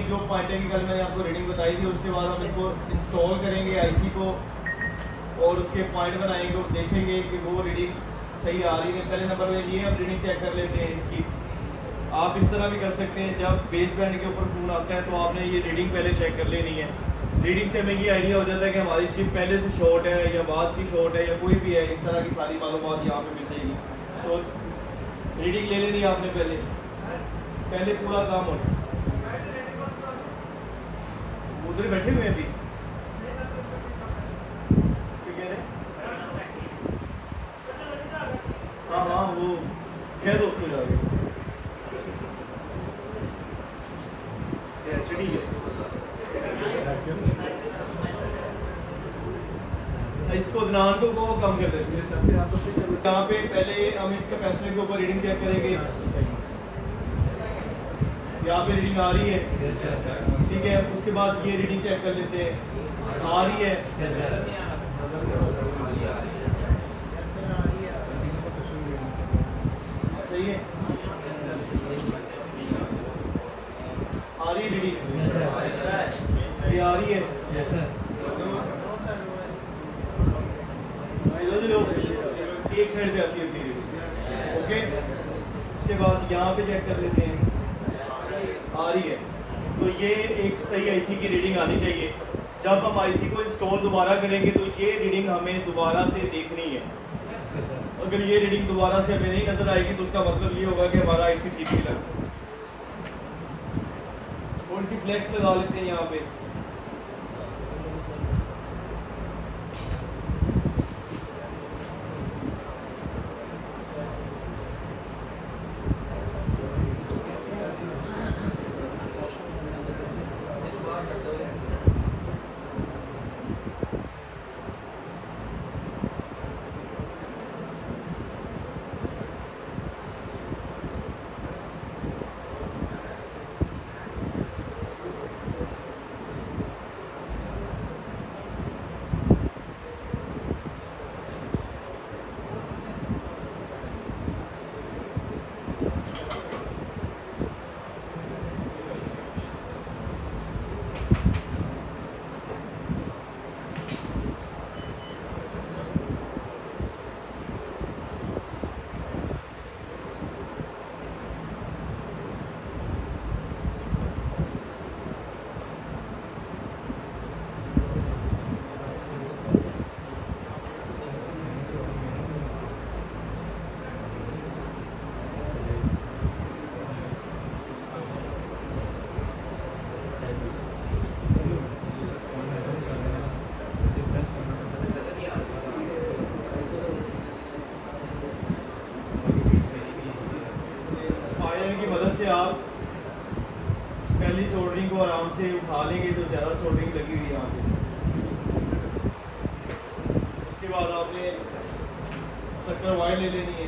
जो पॉइंट है कि कल मैंने आपको रीडिंग बताई थी, उसके बाद हम इसको इंस्टॉल करेंगे आईसी को और उसके पॉइंट बनाएंगे और देखेंगे कि वो रीडिंग सही आ रही है। पहले नंबर में ये हम रीडिंग चेक कर लेते हैं इसकी। आप इस तरह भी कर सकते हैं, जब बेस बैंड के ऊपर फ़ोन आता है तो आपने ये रीडिंग पहले चेक कर लेनी है। रीडिंग से हमें ये आइडिया हो जाता है कि हमारी शिप पहले से शॉर्ट है या बाद की शॉर्ट है या कोई भी है, इस तरह की सारी मालूमात यहाँ पे मिल जाएगी। तो रीडिंग ले लेनी है आपने पहले पूरा काम होना। उधर बैठे हुए हैं अभी, क्या कह रहे हैं? हाँ हाँ, वो कह दो उसको जाके एचडी है। इसको ध्यान को कम कर देते हैं। यहाँ पे पहले हम इस कैपेसिटर के ऊपर रीडिंग चेक करेंगे। यहाँ पे रीडिंग आ रही है, ठीक है। उसके बाद ये रीडिंग चेक कर लेते हैं, आ रही है, सही है, आ रही है रीडिंग, ये आ रही है, एक साइड पे आती है रीडिंग, ओके। उसके बाद यहाँ पे चेक कर लेते हैं, आ रही है। तो ये एक सही आईसी की रीडिंग आनी चाहिए। जब हम आईसी को इंस्टॉल दोबारा करेंगे तो ये रीडिंग हमें दोबारा से देखनी है। अगर ये रीडिंग दोबारा से हमें नहीं नजर आएगी तो उसका मतलब ये होगा कि हमारा आईसी ठीक नहीं लगा। थोड़ी सी फ्लेक्स लगा लेते हैं यहाँ पे। आप पहली सोल्डरिंग को आराम से उठा लेंगे तो ज़्यादा सोल्डरिंग लगी हुई है यहाँ पे। उसके बाद आपने शक्कर वायर ले लेनी है।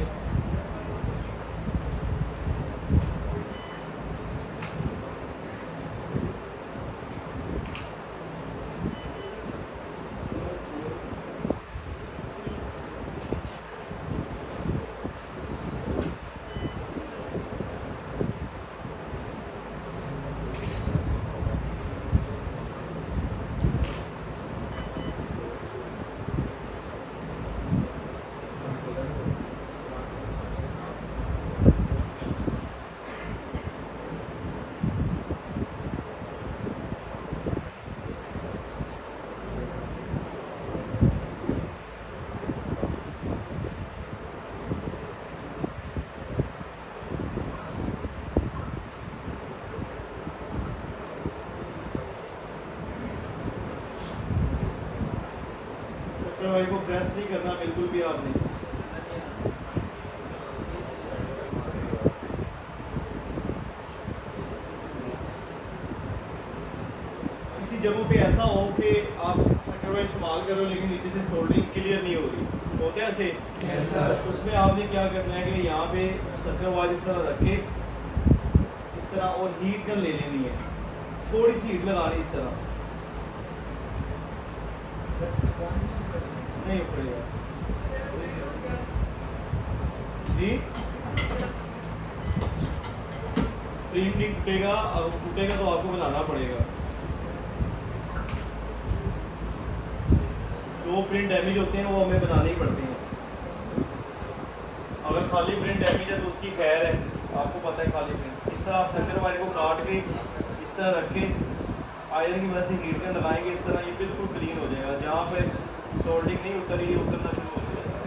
वायर को प्रेस नहीं करना बिल्कुल भी आपने। किसी जगहों पे ऐसा हो कि आप शक्कर वायर इस्तेमाल कर रहे हो लेकिन नीचे से सोल्डरिंग क्लियर नहीं हो रही, होते हैं ऐसे। उसमें आपने क्या करना है कि यहाँ पे शक्कर वायर इस तरह रख के इस तरह और हीट गन ले लेनी है, थोड़ी सी हीट लगानी इस तरह, नहीं पड़ेगा जी। प्रिंट नहीं टूटेगा, अगर टूटेगा तो आपको बनाना पड़ेगा। जो प्रिंट डैमेज होते हैं वो हमें बनाने ही पड़ते हैं। अगर खाली प्रिंट डैमेज है तो उसकी खैर है, आपको पता है खाली प्रिंट। इस तरह आप सेंटर वायर को काट के इस तरह रख के आयरन की मदद से हीट में लगाएंगे, इस तरह ये बिल्कुल क्लीन हो जाएगा। जहाँ पे सोल्डिंग नहीं उतरी उतरना शुरू हो जाएगा।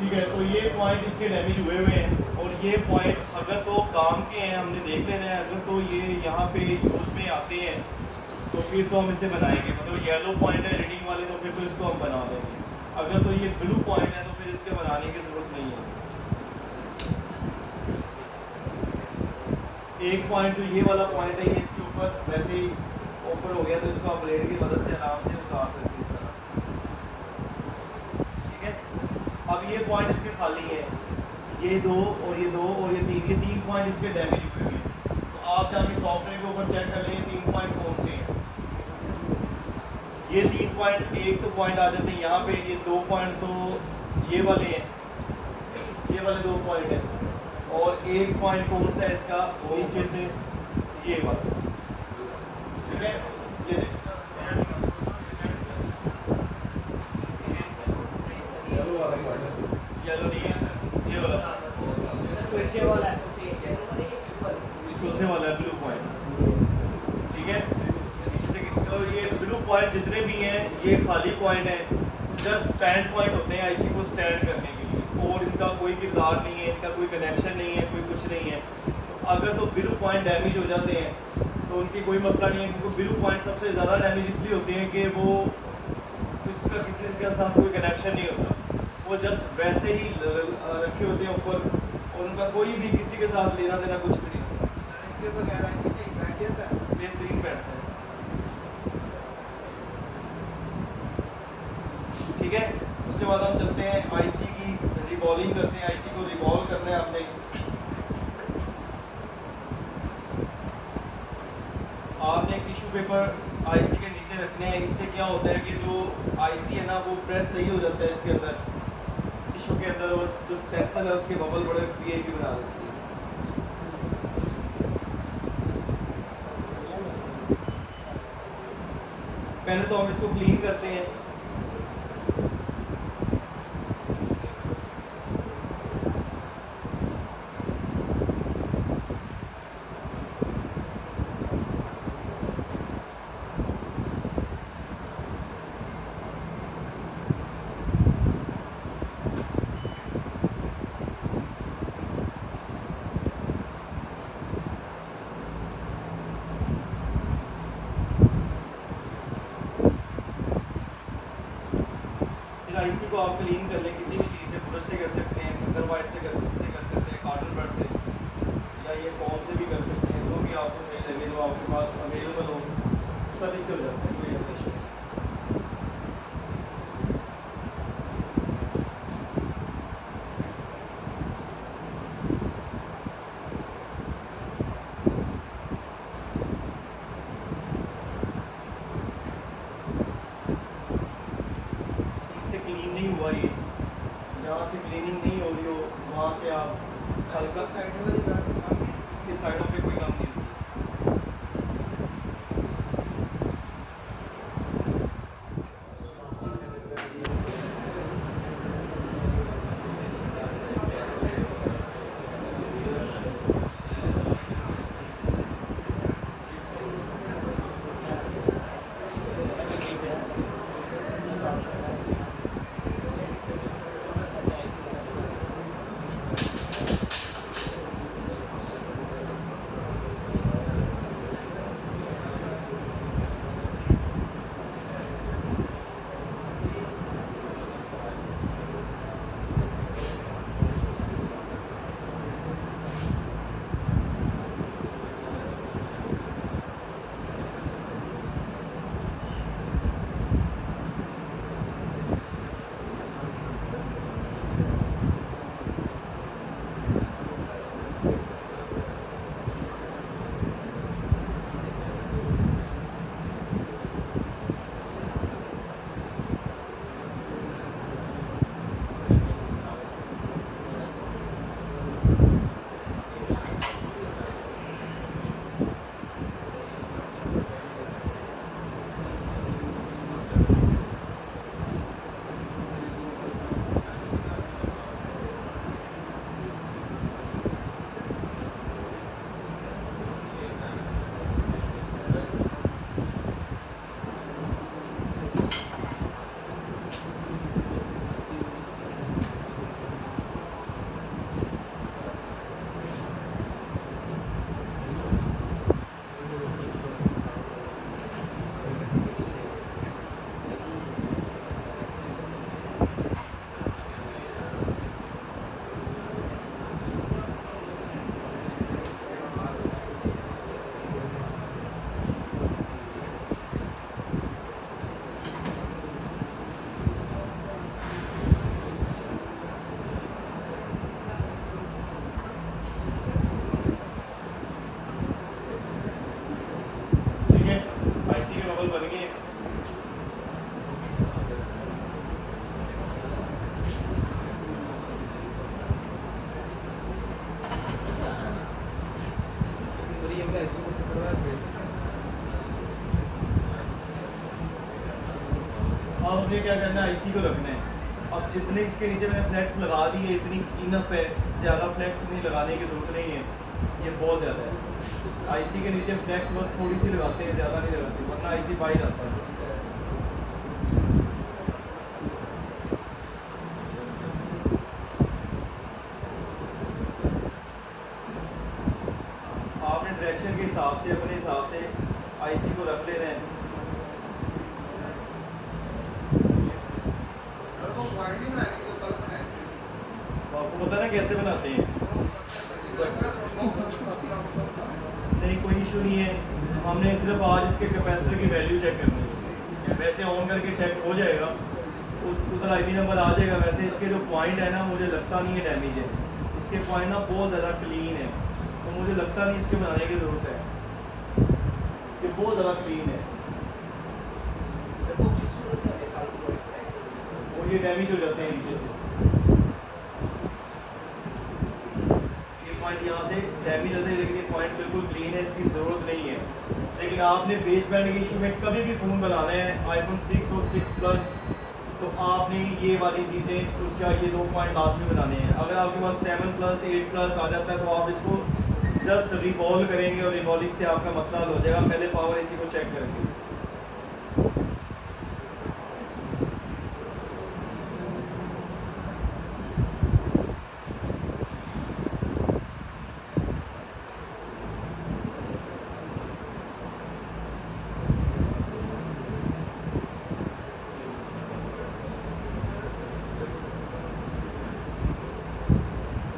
ठीक है, तो ये पॉइंट इसके डैमेज हुए हुए हैं और ये पॉइंट अगर तो काम के हैं हमने देख लेना है। अगर तो ये यहाँ पे यूज में आते हैं तो फिर तो हम इसे बनाएंगे। मतलब येलो पॉइंट है रीडिंग वाले तो फिर तो इसको हम बना देंगे। अगर तो ये ब्लू पॉइंट है तो फिर इसके बनाने की ज़रूरत नहीं है। एक पॉइंट तो ये वाला पॉइंट है, ये इसके ऊपर वैसे ही ऊपर हो गया तो इसको आप ब्लेड की मदद से आराम से उतार सकते हैं इस तरह। ठीक है, अब ये पॉइंट इसके खाली है, ये दो और ये दो और ये तीन पॉइंट इसके डैमेज हुए हैं। तो आप जाके सॉफ्टवेयर के ऊपर चेक कर लें 3 पॉइंट कौन से हैं। ये 3 पॉइंट, एक तो पॉइंट आ जाते हैं यहाँ पे, ये 2 पॉइंट तो ये वाले हैं, ये वाले 2 पॉइंट हैं और एक पॉइंट कौन सा है इसका नीचे से ये वाला। ठीक है, ये देखो येलो नहीं है, ये वाला चौथे वाला है ब्लू पॉइंट। ठीक है, नीचे से तो ये ब्लू पॉइंट जितने भी हैं ये खाली पॉइंट हैं, जस्ट स्टैंड पॉइंट होते हैं आईसी को स्टैंड करने के लिए, और इनका कोई किरदार नहीं है, इनका कोई कनेक्शन नहीं है, कोई कुछ नहीं है। तो अगर तो ब्लू पॉइंट डैमेज हो जाते हैं तो उनकी कोई मसला नहीं है, क्योंकि ब्लू पॉइंट सबसे ज़्यादा डैमेज इसलिए होते हैं कि वो उसका किसी के साथ कोई कनेक्शन नहीं होता, वो जस्ट वैसे ही रखे होते हैं ऊपर और उनका कोई भी किसी के साथ लेना देना कुछ भी नहीं होता। बेहतरीन बैठता है। ठीक है, उसके बाद हम चलते हैं आईसी की रिवॉल्विंग करते हैं। आईसी को रिवॉल्व करना है आपने। आपने टिश्यू पेपर आईसी के नीचे रखने हैं। इससे क्या होता है कि जो आईसी है ना वो प्रेस सही हो जाता है इसके अंदर, टिश्यू के अंदर, और जो स्टेंसिल है उसके बबल बड़े वीआईपी बना देती है। पहले तो हम इसको क्लीन करते हैं। आईसी को आप क्लीन कर लें किसी भी चीज़ से, ब्रश से कर सकते हैं, सिल्वर वाइट से कर सकते हैं, कॉटन बड से, या ये फोम से भी कर सकते हैं, जो भी आपको सही लगे, जो आपके पास अवेलेबल हो, सभी से हो जाता है, कोई ऐसा इशू नहीं। हुआ ये, जहाँ से क्लीनिंग नहीं हो रही हो वहाँ से आप हल्का इसके साइडों पे कोई काम नहीं होती। आपने क्या करना है, आईसी को रखना है। अब जितने इसके नीचे मैंने फ्लैक्स लगा दी है इतनी इनफ है, ज़्यादा फ्लैक्स इतनी लगाने की ज़रूरत नहीं है, ये बहुत ज़्यादा है। आईसी के नीचे फ्लैक्स बस थोड़ी सी लगाते हैं, ज़्यादा नहीं लगाते, वरना आईसी बाहर आता है। आपने डायरेक्शन के हिसाब से अपने हिसाब से आईसी को रख लेना है। आपको पता ना कैसे बनाते हैं? नहीं, कोई इशू नहीं है, हमने सिर्फ आज इसके कैपेसिटर की वैल्यू चेक करनी है। वैसे ऑन करके चेक हो जाएगा, उधर आईपी नंबर आ जाएगा। वैसे इसके जो पॉइंट है ना, मुझे लगता नहीं है डैमेज है, इसके पॉइंट ना बहुत ज़्यादा क्लीन है, तो मुझे लगता नहीं इसके बनाने की ज़रूरत है, ये बहुत ज़्यादा क्लीन है। वो ये डैमेज हो जाते हैं नीचे से, यहाँ से डैमेज होते हैं, लेकिन ये पॉइंट बिल्कुल क्लीन है, इसकी ज़रूरत नहीं है। लेकिन आपने बेस बैंड के इशू में कभी भी फ़ोन बनाना है आईफोन 6 और 6 प्लस, तो आपने ये वाली चीज़ें उसका ये 2 पॉइंट लाजमी बनाने हैं। अगर आपके पास 7 प्लस 8 प्लस आ जाता है तो आप इसको जस्ट रिवॉल्व करेंगे और रिवॉल्विंग से आपका मसला हल हो जाएगा। पहले पावर एसी को चेक करेंगे।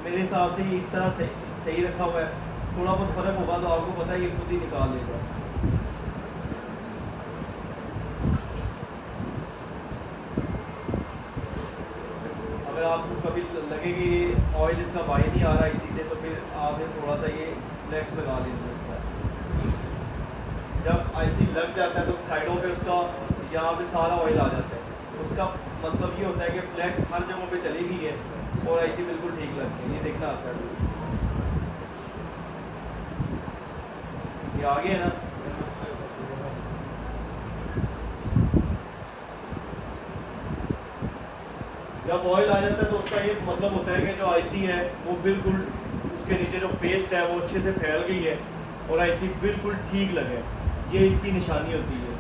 मेरे हिसाब से ये इस तरह से सही रखा हुआ है, थोड़ा बहुत फ़र्क होगा तो आपको पता है ये खुद ही निकाल देगा। अगर आपको कभी लगे कि ऑयल इसका बाहर नहीं आ रहा इसी से, तो फिर आपने थोड़ा सा ये फ्लैक्स लगा लेना इसका। जब आईसी लग जाता है तो साइडों पे उसका यहाँ पे सारा ऑयल आ जाता है, उसका मतलब ये होता है कि फ्लैक्स हर जगहों पे चली गई है और आईसी बिल्कुल ठीक लगती है। ये देखना आता है, ये आगे है ना। जब ऑयल आ जाता है तो उसका ये मतलब होता है कि जो आईसी है वो बिल्कुल उसके नीचे जो पेस्ट है वो अच्छे से फैल गई है और आईसी बिल्कुल ठीक लगे, ये इसकी निशानी होती है।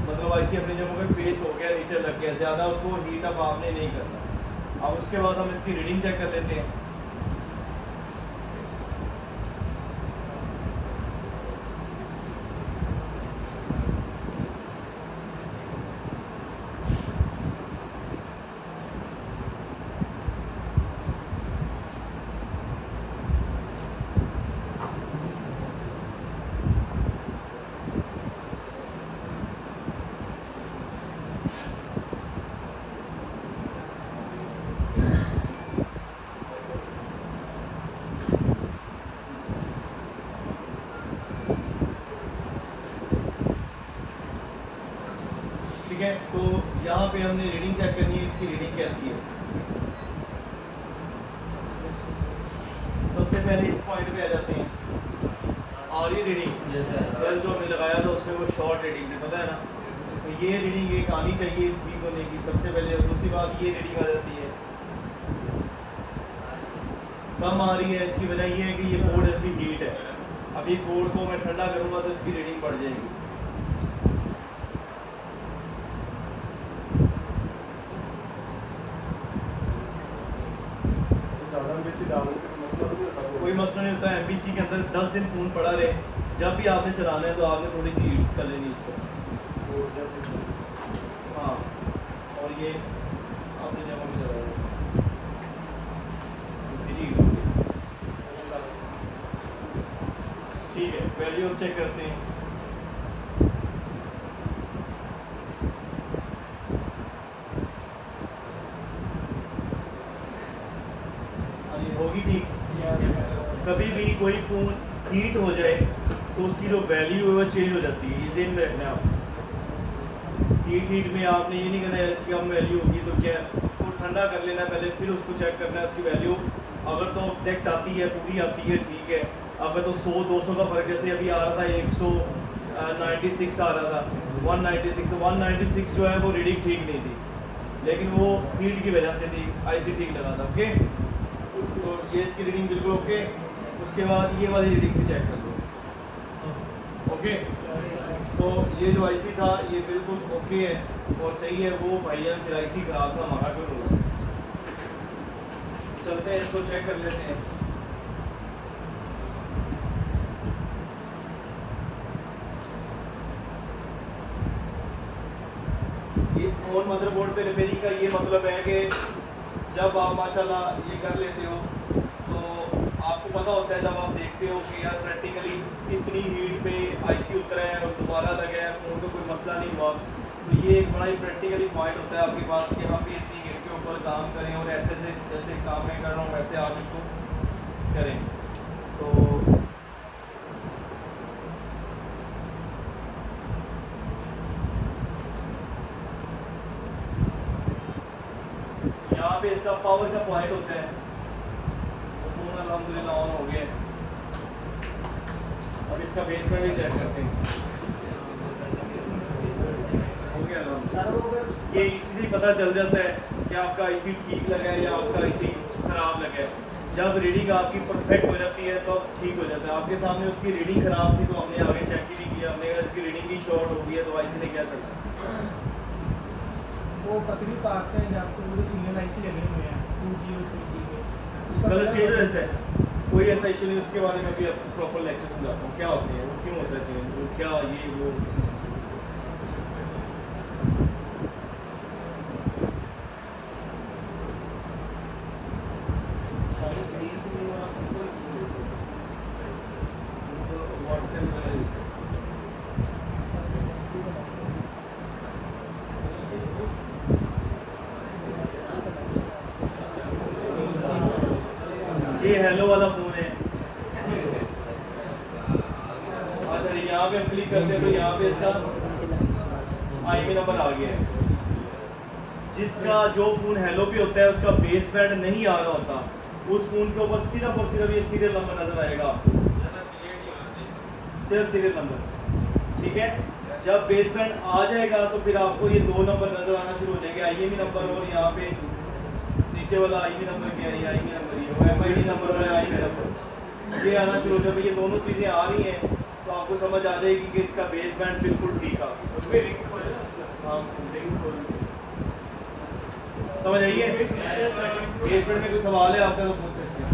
मतलब आईसी अपनी जगह पे पेस्ट हो गया, नीचे लग गया, ज़्यादा उसको हीट अप आपने नहीं करना। अब उसके बाद हम इसकी रीडिंग चेक कर लेते हैं। ठीक है, तो यहाँ पे हमने रीडिंग चेक करनी है, इसकी रीडिंग कैसी है। सबसे पहले इस पॉइंट पे आ जाते हैं, और ये रीडिंग कल जो हमने लगाया था उसमें वो शॉर्ट रीडिंग है, पता है ना। तो ये रीडिंग एक आनी चाहिए ठीक होने की सबसे पहले, और दूसरी बात ये रीडिंग आ जाती है कम आ रही है। इसकी वजह ये है कि ये बोर्ड अभी हीट है, अभी बोर्ड को मैं ठंडा करूँगा तो इसकी रीडिंग बढ़ जाएगी। कोई मसला नहीं होता है, एमबीसी के अंदर 10 दिन फ़ोन पड़ा रहे, जब भी आपने चलाना है तो आपने थोड़ी सी हीट कर लेनी इसको। हाँ, और ये आपने जगह में चला ठीक है। वैल्यू चेक करते हैं। होगी ठीक। कभी भी कोई फ़ोन हीट हो जाए तो उसकी जो वैल्यू है वो चेंज हो जाती है, ये ध्यान में रखना है आप। हीट में आपने ये नहीं करना है इसकी कम वैल्यू होगी तो क्या, उसको ठंडा कर लेना पहले, फिर उसको चेक करना है उसकी वैल्यू। अगर तो एग्जैक्ट आती है, पूरी आती है, ठीक है। अगर तो 100-200 का फ़र्क, जैसे अभी आ रहा था 100 96 आ रहा था, 196। तो 196 जो है वो रीडिंग ठीक नहीं थी, लेकिन वो हीट की वजह से थी, आईसी ठीक लगा था। ओके, तो ये इसकी रीडिंग बिल्कुल ओके। उसके बाद ये वाली रीडिंग भी चेक कर लो। ओके, तो ये जो आईसी था ये बिल्कुल ओके है और सही है। वो भाईजान फिर आईसी खराब था हमारा, क्यों होगा। चलते हैं इसको चेक कर लेते हैं। ये और मदरबोर्ड पे रिपेयरिंग का ये मतलब है कि जब आप माशाल्लाह ये कर लेते हो तो आपको पता होता है, जब आप देखते हो कि यार प्रैक्टिकली इतनी हीट पे आईसी उतरा है और दोबारा लगा है, फोन को कोई मसला नहीं हुआ, तो ये एक बड़ा ही प्रैक्टिकली पॉइंट होता है आपके पास कि हम भी इतनी हीट के ऊपर काम करें और ऐसे से जैसे काम मैं कर रहा हूँ वैसे आप इसको करें। तो यहाँ पे इसका पावर का पॉइंट होता है, तो फोन अल्हम्दुलिल्लाह ऑन हो गया है। अब इसका बेसमेंट भी चेक करते हैं। हो गया अल्हम्दुलिल्लाह। ये इसी से पता चल जाता है कि आपका आईसी ठीक लगा है या आपका आईसी खराब लगा है। जब रीडिंग आपकी परफेक्ट हो जाती है तो ठीक हो जाता है। आपके सामने उसकी रीडिंग खराब थी तो हमने आगे चेक ही नहीं किया, हमने कहा इसकी रीडिंग ही शॉर्ट हो गई है, तो आईसी ने क्या चढ़ा। वो पतली पार्ट है जहाँ पे पूरी सिंगल आईसी लगे हुए हैं 2G और 3G के। कलर चेंज हो जाता है, कोई ऐसा इशू नहीं। उसके बारे में भी प्रॉपर लेक्चर समझाता हूँ क्या होते हैं, वो क्यों होता है चेंज, वो क्या ये वो। ये हेलो वाला फोन है। अच्छा, यहाँ पे हम क्लिक करते हैं तो यहाँ पे इसका आईएमई नंबर आ गया है। जिसका जो फोन हेलो पे होता है उसका बेस बैंड नहीं आ रहा होता, उस फोन के ऊपर सिर्फ और सिर्फ ये सीरियल नंबर नजर आएगा, सिर्फ सीरियल नंबर। ठीक है, जब बेस बैंड आ जाएगा तो फिर आपको ये दो नंबर नजर आना शुरू हो जाएंगे, आईएमई नंबर और यहाँ पे नीचे वाला आईएमई नंबर क्या है, आईएमई नंबर ये एमआईडी नंबर है, आईएमई नंबर ये आना शुरू हो जाए। ये दोनों चीज़ें आ रही हैं तो आपको समझ आ जाएगी कि इसका बेस बैंड बिल्कुल ठीक है। हाँ, समझ आइए। बेस बैंड में कोई सवाल है आपका तो पूछ सकते हैं।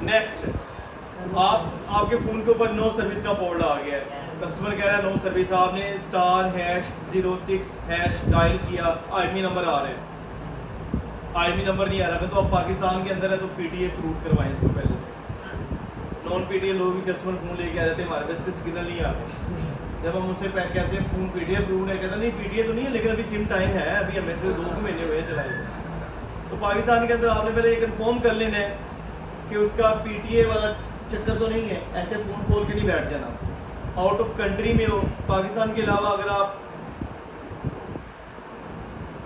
नेक्स्ट, आपके फ़ोन के ऊपर नो सर्विस का फोल्ड आ गया है। कस्टमर कह रहा है नो सर्विस, आपने *#06# डायल किया, आईएमई नंबर आ रहा है, आईएमई नंबर नहीं आ रहा। तो अब पाकिस्तान के अंदर है तो पीटीए प्रूव करवाएं इसको पहले। नॉन पीटीए लोग भी कस्टमर फ़ोन लेके आ जाते हैं, हमारे पास सिग्नल नहीं आ रहे। जब हम उससे कहते हैं फ़ोन पीटीए अप्रूव्ड है, कहता नहीं पीटीए तो नहीं है लेकिन अभी सिम टाइम है, अभी हमें से 2 महीने हुए चलाए। तो पाकिस्तान के अंदर आपने पहले ये कन्फर्म कर लेना है कि उसका पीटीए वाला चक्कर तो नहीं है। ऐसे फ़ोन खोल के नहीं बैठ जाना। आउट ऑफ कंट्री में हो, पाकिस्तान के अलावा अगर आप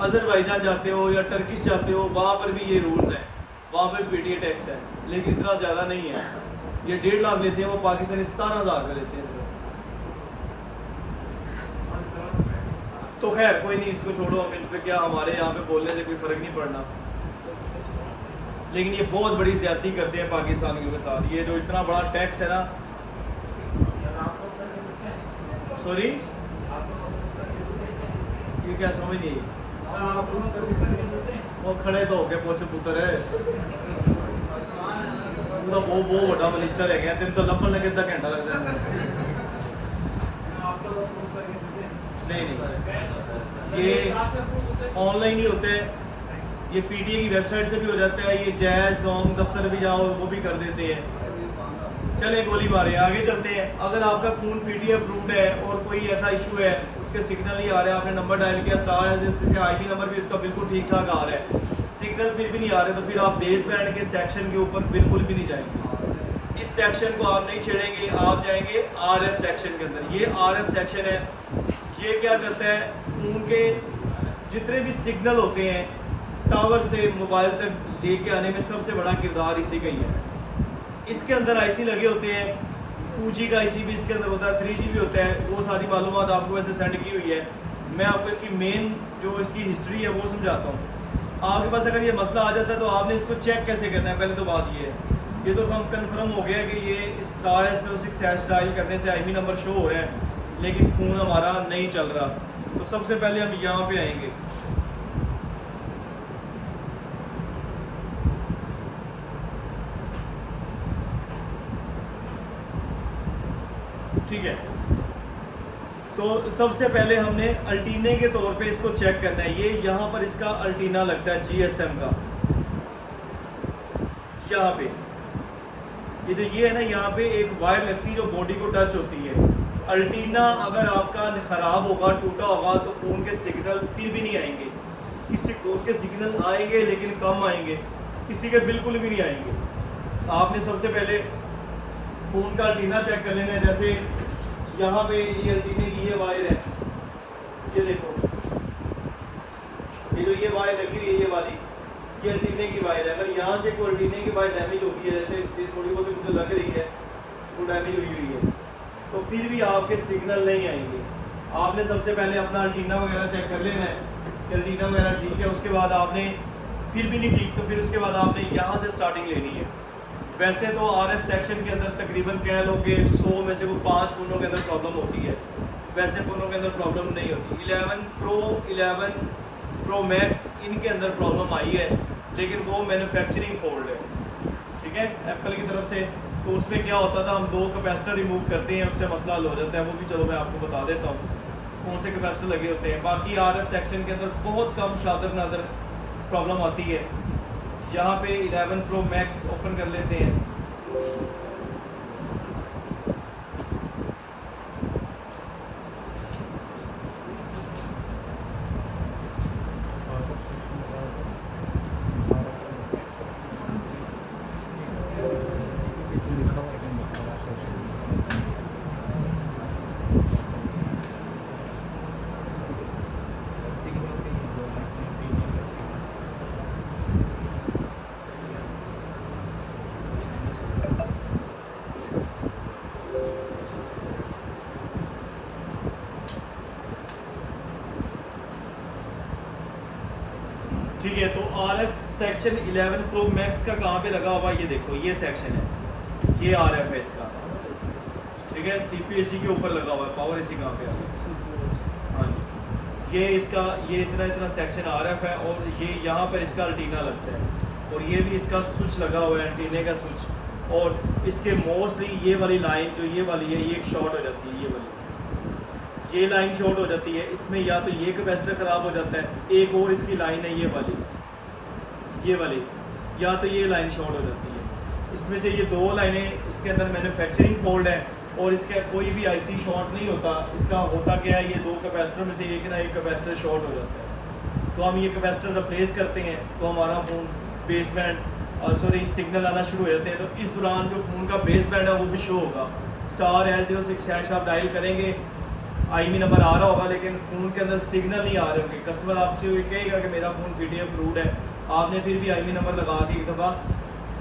अजरबैजान जाते हो या टर्किश जाते हो, वहाँ पर भी ये रूल्स हैं, वहाँ पर पीटीए टैक्स है, लेकिन इतना ज़्यादा नहीं है। ये 1.5 लाख लेते हैं, वो पाकिस्तानी 17,000 का लेते हैं। तो खैर कोई नहीं, इसको छोड़ो, हम इन पर क्या, हमारे यहाँ पे बोलने से कोई फ़र्क नहीं पड़ना। लेकिन ये बहुत बड़ी ज़्यादती करते हैं पाकिस्तानियों के साथ। ये जो इतना बड़ा टैक्स है ना, सॉरी ये क्या समझ नहीं, वो खड़े तो हो गए पोछे पुत्र है तो वो बड़ा मिनिस्टर है, तेन तो लभन लगे अद्धा घंटा लग जाता। नहीं, ये ऑनलाइन ही होते हैं, ये पीटीए की वेबसाइट से भी हो जाता है, ये जैज़ सॉन्ग दफ्तर भी जाओ वो भी कर देते हैं। चले गोली मारे, आगे चलते हैं। अगर आपका फ़ोन पीटीए अप्रूव्ड है और कोई ऐसा इशू है, उसके सिग्नल नहीं आ रहा है, आपने नंबर डायल किया स्टार है, जिसके आईपी नंबर भी उसका बिल्कुल ठीक ठाक आ रहा है, सिग्नल फिर भी नहीं आ रहे, तो फिर आप बेस बैंड के सेक्शन के ऊपर बिल्कुल भी नहीं जाएंगे। इस सेक्शन को आप नहीं छेड़ेंगे, आप जाएंगे आरएफ सेक्शन के अंदर। ये आरएफ सेक्शन है, ये क्या करता है, फ़ोन के जितने भी सिग्नल होते हैं टावर से मोबाइल तक लेके आने में सबसे बड़ा किरदार इसी का ही है। इसके अंदर आईसी लगे होते हैं, 2G का आईसी भी इसके अंदर होता है, 3G भी होता है। वो सारी मालूमात आपको वैसे सेंड की हुई है। मैं आपको इसकी मेन जो इसकी हिस्ट्री है वो समझाता हूँ। आपके पास अगर ये मसला आ जाता है तो आपने इसको चेक कैसे करना है। पहले तो बात ये है, ये तो हम कंफर्म हो गया कि ये *6 डायल करने से आईमी नंबर शो हो रहा है, लेकिन फ़ोन हमारा नहीं चल रहा। तो सबसे पहले हम यहाँ पे आएंगे। ठीक है, तो सबसे पहले हमने अल्टीने के तौर पे इसको चेक करना है। ये यहाँ पर इसका अल्टीना लगता है GSM का। यहाँ पे ये जो ये है ना, यहाँ पे एक वायर लगती है जो बॉडी को टच होती है। अल्टीना अगर आपका ख़राब होगा, टूटा होगा, तो फ़ोन के सिग्नल फिर भी नहीं आएंगे। किसी फ़ोन के सिग्नल आएंगे लेकिन कम आएंगे, किसी के बिल्कुल भी नहीं आएंगे। आपने सबसे पहले फ़ोन का अल्टीना चेक कर लेना है। जैसे यहाँ पे ये अल्टीने की ये वायर है, ये देखो, ये जो ये वायर लगी हुई है, ये वाली ये अल्टीने की वायर है। अगर यहाँ से कोई अल्टीने की वायर डैमेज होती है, जैसे ये थोड़ी बहुत मुझे लग रही है वो डैमेज हुई हुई है, तो फिर भी आपके सिग्नल नहीं आएंगे। आपने सबसे पहले अपना अल्टीना वगैरह चेक कर लेना है कि अल्टीना वगैरह ठीक है। उसके बाद आपने फिर भी नहीं ठीक, तो फिर उसके बाद आपने यहाँ से स्टार्टिंग लेनी है। वैसे तो RF सेक्शन के अंदर तकरीबन कह लो कि 100 में से वो 5 फ़ोनों के अंदर प्रॉब्लम होती है, वैसे फ़ोनों के अंदर प्रॉब्लम नहीं होती। 11 Pro 11 Pro Max इनके अंदर प्रॉब्लम आई है, लेकिन वो मैन्युफैक्चरिंग फॉल्ट है, ठीक है, एप्पल की तरफ से। तो उसमें क्या होता था, हम 2 कैपेसिटर रिमूव करते हैं, उससे मसला हल हो जाता है। वो भी चलो मैं आपको बता देता हूँ कौन से कैपेसिटर लगे होते हैं। बाकी RF सेक्शन के अंदर बहुत कम शादर नादर प्रॉब्लम आती है। यहाँ पे 11 Pro Max ओपन कर लेते हैं। ठीक है, तो RF सेक्शन 11 Pro Max का कहाँ पे लगा हुआ, ये देखो, ये सेक्शन है, ये RF है इसका, ठीक है। CPU AC के ऊपर लगा हुआ है। पावर AC कहाँ पे आ गया, हाँ जी, ये इसका ये इतना सेक्शन RF है, और ये यहाँ पर इसका अल्टीना लगता है, और ये भी इसका स्विच लगा हुआ है, एंटीने का स्विच। और इसके मोस्टली ये वाली लाइन जो ये वाली है, ये शॉर्ट हो जाती है, ये वाली ये लाइन शॉर्ट हो जाती है। इसमें या तो ये कैपेसिटर ख़राब हो जाता है, एक और इसकी लाइन है ये वाली, या तो ये लाइन शॉर्ट हो जाती है। इसमें से ये 2 लाइनें इसके अंदर मैन्युफैक्चरिंग फॉल्ट है, और इसका कोई भी IC शॉर्ट नहीं होता। इसका होता क्या है, ये 2 कैपेसिटर में से एक ना एक कैपेसिटर शॉर्ट हो जाता है। तो हम ये कैपेसिटर रिप्लेस करते हैं, तो हमारा फ़ोन बेसबैंड सिग्नल आना शुरू हो जाते हैं। तो इस दौरान जो फ़ोन का बेसबैंड है वो भी शो होगा। *06# आप डायल करेंगे, आईमी नंबर आ रहा होगा, लेकिन फ़ोन के अंदर सिग्नल नहीं आ रहे होंगे। कस्टमर आपसे ये कहेगा कि मेरा फ़ोन PDF रूट है, आपने फिर भी आईमी नंबर लगा के एक दफ़ा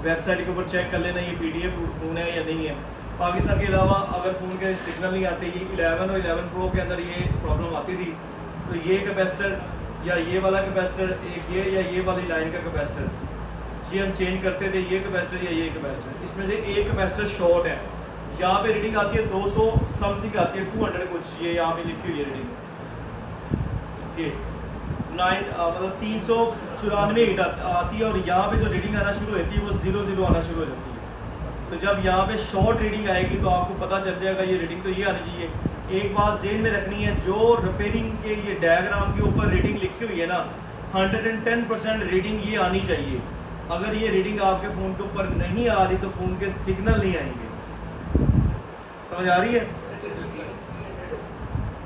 वेबसाइट के ऊपर चेक कर लेना ये PDF रूट फ़ोन है या नहीं है। पाकिस्तान के अलावा अगर फ़ोन के सिग्नल नहीं आते, ये 11 और 11 Pro के अंदर ये प्रॉब्लम आती थी। तो ये कैपेसिटर या ये वाला कैपेसिटर, एक ये या ये वाली लाइन का कैपेसिटर, ये हम चेंज करते थे, ये कैपेसिटर या ये कैपेसिटर। इसमें से एक कैपेसिटर शॉर्ट है। यहाँ पे रीडिंग आती है 200 समथिंग आती है, 200 कुछ, ये यहाँ पे लिखी हुई है रीडिंग, ये 394 हिट आती है। और यहाँ पे जो रीडिंग आना शुरू होती है वो 00 आना शुरू हो जाती है। तो जब यहाँ पे शॉर्ट रीडिंग आएगी तो आपको पता चल जाएगा ये रीडिंग तो ये आनी चाहिए। एक बात ज़हन में रखनी है, जो रिपेयरिंग के ये डायग्राम के ऊपर रीडिंग लिखी हुई है ना, 110% रीडिंग ये आनी चाहिए। अगर ये रीडिंग आपके फ़ोन के ऊपर नहीं आ रही तो फ़ोन के सिग्नल नहीं आएंगे। समझ आ रही है?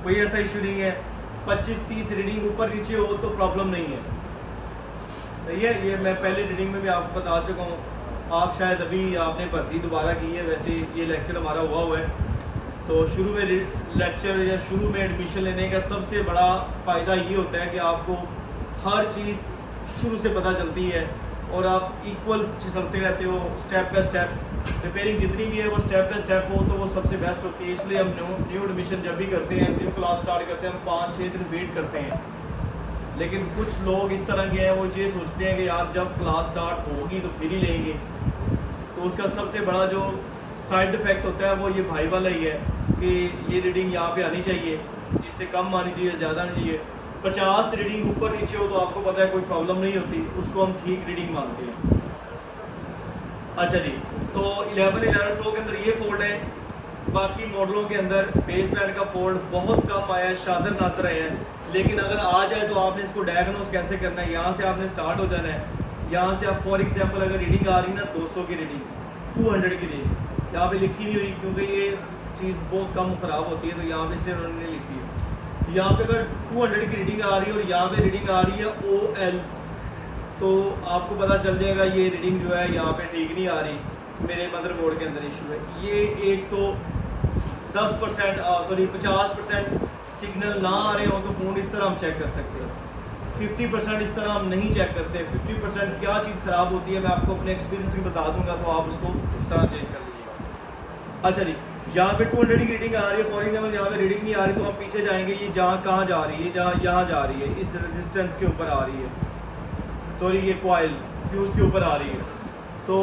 कोई ऐसा इशू नहीं है। 25-30 रीडिंग ऊपर नीचे हो तो प्रॉब्लम नहीं है, सही है। ये मैं पहले रीडिंग में भी आपको बता चुका हूँ। आप शायद अभी आपने भर्ती दोबारा की है, वैसे ये लेक्चर हमारा हुआ है। तो शुरू में लेक्चर या शुरू में एडमिशन लेने का सबसे बड़ा फ़ायदा ये होता है कि आपको हर चीज़ शुरू से पता चलती है और आप इक्वल चलते रहते हो, स्टेप बाय स्टेप। रिपेयरिंग जितनी भी है वो स्टेप बाय स्टेप हो तो वो सबसे बेस्ट होती है। इसलिए हम न्यू एडमिशन जब भी करते हैं, न्यू क्लास स्टार्ट करते हैं, हम 5-6 दिन वेट करते हैं। लेकिन कुछ लोग इस तरह के हैं, वो ये सोचते हैं कि यार जब क्लास स्टार्ट होगी तो फिर ही लेंगे। तो उसका सबसे बड़ा जो साइड इफ़ेक्ट होता है वो ये भाई वाला ही है कि ये रीडिंग यहाँ पे आनी चाहिए, इससे कम आनी चाहिए, ज़्यादा नहीं चाहिए। 50 रीडिंग ऊपर नीचे हो तो आपको पता है कोई प्रॉब्लम नहीं होती, उसको हम ठीक रीडिंग मानते हैं। अच्छा जी, तो 11 प्रो के अंदर ये फोल्ड है। बाकी मॉडलों के अंदर बेस बैंड का फोल्ड बहुत कम आया है, शादर नादर आया है। लेकिन अगर आ जाए तो आपने इसको डायग्नोस कैसे करना है, यहाँ से आपने स्टार्ट हो जाना है। यहाँ से आप फॉर एग्जांपल अगर रीडिंग आ रही है ना 200 की रीडिंग, 200 की रीडिंग यहाँ पे लिखी नहीं हुई क्योंकि ये चीज़ बहुत कम ख़राब होती है, तो यहाँ पे से उन्होंने लिखी है। तो यहाँ पे अगर 200 की रीडिंग आ रही है और यहाँ पे रीडिंग आ रही है OL, तो आपको पता चल जाएगा ये रीडिंग जो है यहाँ पे ठीक नहीं आ रही, मेरे मदरबोर्ड के अंदर इशू है। ये एक तो 10% सॉरी 50% सिग्नल ना आ रहे हो तो फ़ोन इस तरह हम चेक कर सकते हैं। 50% इस तरह हम नहीं चेक करते। 50% क्या चीज़ ख़राब होती है मैं आपको अपने एक्सपीरियंस से बता दूंगा, तो आप उसको उस तरह चेंज कर लीजिएगा। अच्छा जी, यहाँ पे 200 की रीडिंग आ रही है, फॉर एग्जाम्पल यहाँ पे रीडिंग नहीं आ रही तो हम पीछे जाएंगे। ये जहाँ कहाँ जा रही है, जहाँ यहाँ जा रही है, इस रेजिस्टेंस के ऊपर आ रही है, सॉरी ये कॉइल फ्यूज़ के ऊपर आ रही है। तो